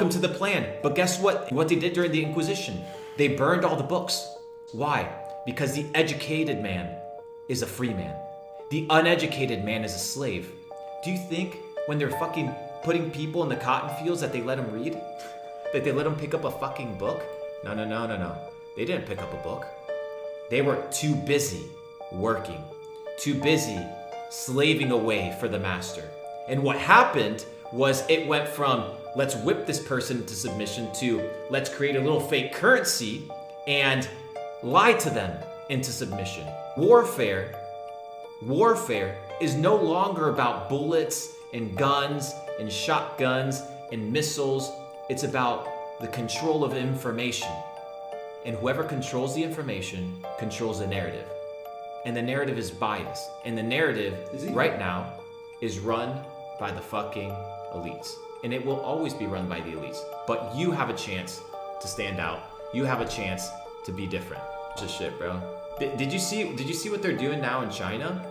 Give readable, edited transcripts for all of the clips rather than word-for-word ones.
welcome to the plan. But guess what? What they did during the Inquisition? They burned all the books. Why? Because the educated man is a free man. The uneducated man is a slave. Do you think when they're fucking putting people in the cotton fields that they let them read? That they let them pick up a fucking book? No. They didn't pick up a book. They were too busy working, too busy slaving away for the master. And what happened was it went from let's whip this person into submission to let's create a little fake currency and lie to them into submission. Warfare is no longer about bullets and guns and shotguns and missiles. It's about the control of information. And whoever controls the information controls the narrative. And the narrative is biased. And the narrative right now is run by the fucking elites. And it will always be run by the elites. But you have a chance to stand out. You have a chance to be different. Just shit, bro. Did you see what they're doing now in China?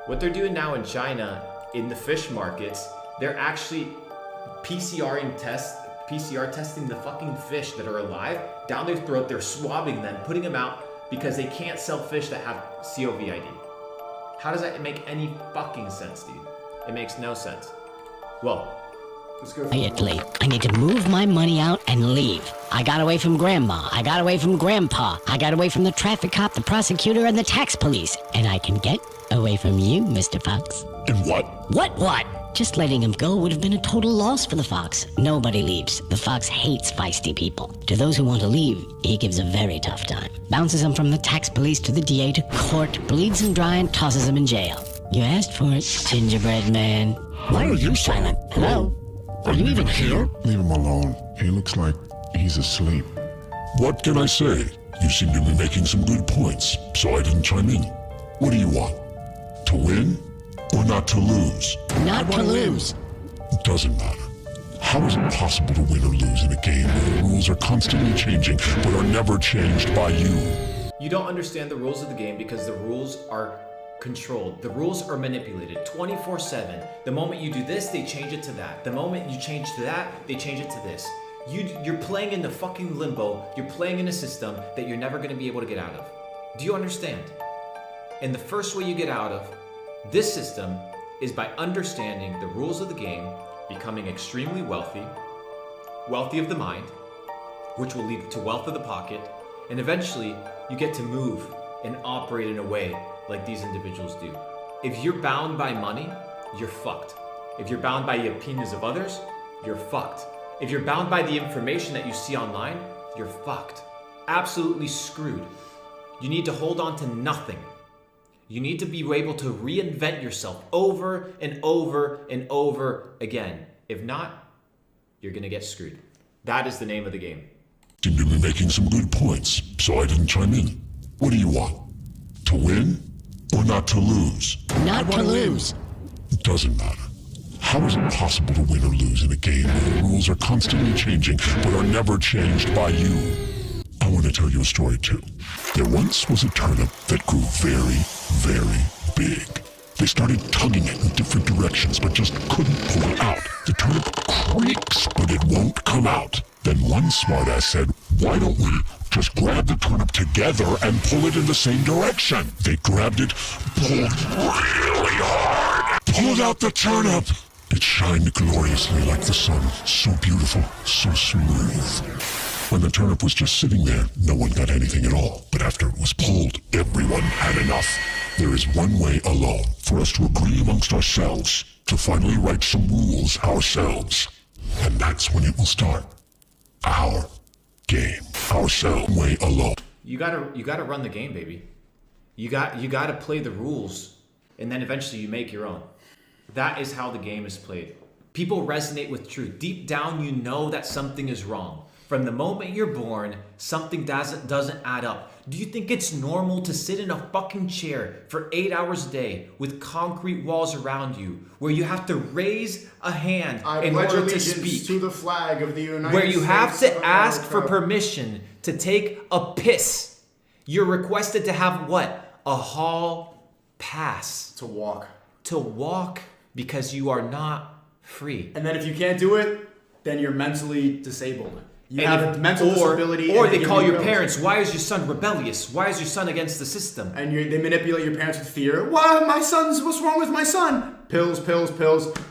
What they're doing now in China in the fish markets, they're actually PCR testing the fucking fish that are alive down their throat. They're swabbing them, putting them out because they can't sell fish that have COVID. How does that make any fucking sense, dude? It makes no sense. Well, let's go. Quietly, I need to move my money out and leave. I got away from Grandma. I got away from Grandpa. I got away from the traffic cop, the prosecutor, and the tax police. And I can get away from you, Mr. Fox. And what? What? Just letting him go would have been a total loss for the Fox. Nobody leaves. The Fox hates feisty people. To those who want to leave, he gives a very tough time. Bounces them from the tax police to the DA to court, bleeds them dry, and tosses them in jail. You asked for it, gingerbread man. Why are you silent? Hello? Are you even here? Leave him alone. He looks like he's asleep. What can I say? You seem to be making some good points, so I didn't chime in. What do you want? To win or not to lose? Not to lose. It doesn't matter. How is it possible to win or lose in a game where the rules are constantly changing but are never changed by you? You don't understand the rules of the game because the rules are controlled. The rules are manipulated 24/7. The moment you do this, they change it to that. The moment you change to that, they change it to this. You're playing in the fucking limbo. You're playing in a system that you're never going to be able to get out of. Do you understand? And the first way you get out of this system is by understanding the rules of the game, becoming extremely wealthy of the mind, which will lead to wealth of the pocket, and eventually you get to move and operate in a way like these individuals do. If you're bound by money, you're fucked. If you're bound by the opinions of others, you're fucked. If you're bound by the information that you see online, you're fucked. Absolutely screwed. You need to hold on to nothing. You need to be able to reinvent yourself over and over and over again. If not, you're gonna get screwed. That is the name of the game. Seem to be making some good points, so I didn't chime in. What do you want? To win or not to lose? Not to lose. It doesn't matter. How is it possible to win or lose in a game where the rules are constantly changing but are never changed by you? I want to tell you a story too. There once was a turnip that grew very, very big. They started tugging it in different directions but just couldn't pull it out. The turnip creaks, but it won't come out. Then one smartass said, why don't we just grab the turnip together and pull it in the same direction? They grabbed it, pulled really hard, pulled out the turnip. It shined gloriously like the sun, so beautiful, so smooth. When the turnip was just sitting there, no one got anything at all. But after it was pulled, everyone had enough. There is one way alone for us to agree amongst ourselves, to finally write some rules ourselves. And that's when it will start. Our game. Ourselves way alone. You gotta run the game, baby. You gotta play the rules, and then eventually you make your own. That is how the game is played. People resonate with truth. Deep down, you know that something is wrong. From the moment you're born, something doesn't add up. Do you think it's normal to sit in a fucking chair for 8 hours a day with concrete walls around you, where you have to raise a hand in order to speak, to the flag of the United States, where you have to of ask for America. permission to take a piss? You're requested to have what? A hall pass. to walk. To walk because you are not free. And then if you can't do it, then you're mentally disabled. You have a mental disability. Or they call your parents, why is your son rebellious? Why is your son against the system? And they manipulate your parents with fear. What's wrong with my son? Pills.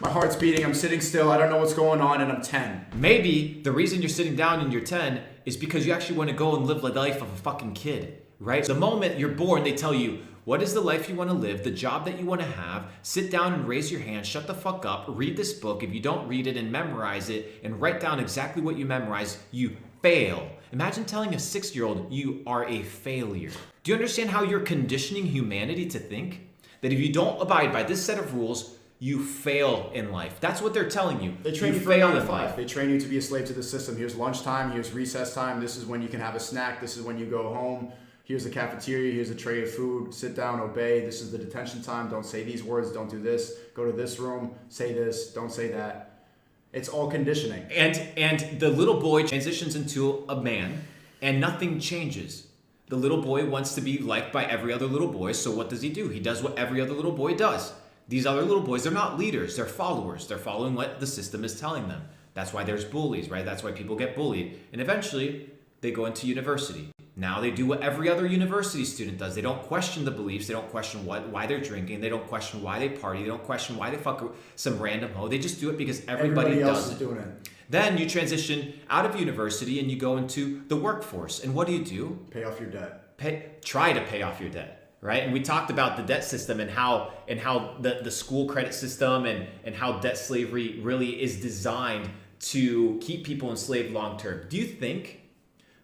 My heart's beating. I'm sitting still. I don't know what's going on, and I'm 10. Maybe the reason you're sitting down and you're 10 is because you actually want to go and live the life of a fucking kid, right? The moment you're born, they tell you, what is the life you want to live, the job that you want to have, sit down and raise your hand, shut the fuck up, read this book. If you don't read it and memorize it and write down exactly what you memorize, you fail. Imagine telling a 6-year-old you are a failure. Do you understand how you're conditioning humanity to think? That if you don't abide by this set of rules, you fail in life. That's what they're telling you. They train you for 9 to 5. They train you to be a slave to the system. Here's lunchtime, here's recess time, this is when you can have a snack, this is when you go home. Here's the cafeteria, here's a tray of food, sit down, obey, this is the detention time, don't say these words, don't do this, go to this room, say this, don't say that. It's all conditioning. And the little boy transitions into a man and nothing changes. The little boy wants to be liked by every other little boy, so what does he do? He does what every other little boy does. These other little boys, they're not leaders, they're followers. They're following what the system is telling them. That's why there's bullies, right? That's why people get bullied. And eventually, they go into university. Now they do what every other university student does. They don't question the beliefs. They don't question why they're drinking. They don't question why they party. They don't question why they fuck some random hoe. They just do it because everybody else does is doing it. Then you transition out of university and you go into the workforce. And what do? Pay off your debt. Try to pay off your debt, right? And we talked about the debt system and how the school credit system and how debt slavery really is designed to keep people enslaved long term. Do you think,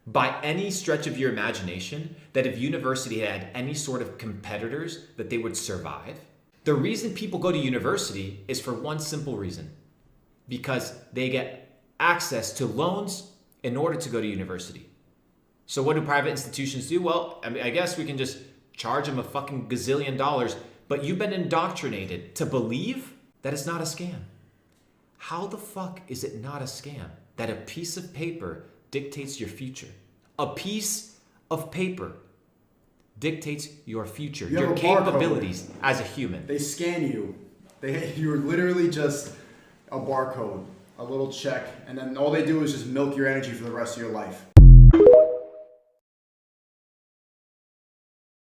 by any stretch of your imagination, that if university had any sort of competitors, that they would survive? The reason people go to university is for one simple reason. Because they get access to loans in order to go to university. So what do private institutions do? Well, I guess we can just charge them a fucking gazillion dollars, but you've been indoctrinated to believe that it's not a scam. How the fuck is it not a scam that a piece of paper dictates your future? A piece of paper dictates your future, your capabilities as a human. They scan you. You're literally just a barcode, a little check, and then all they do is just milk your energy for the rest of your life.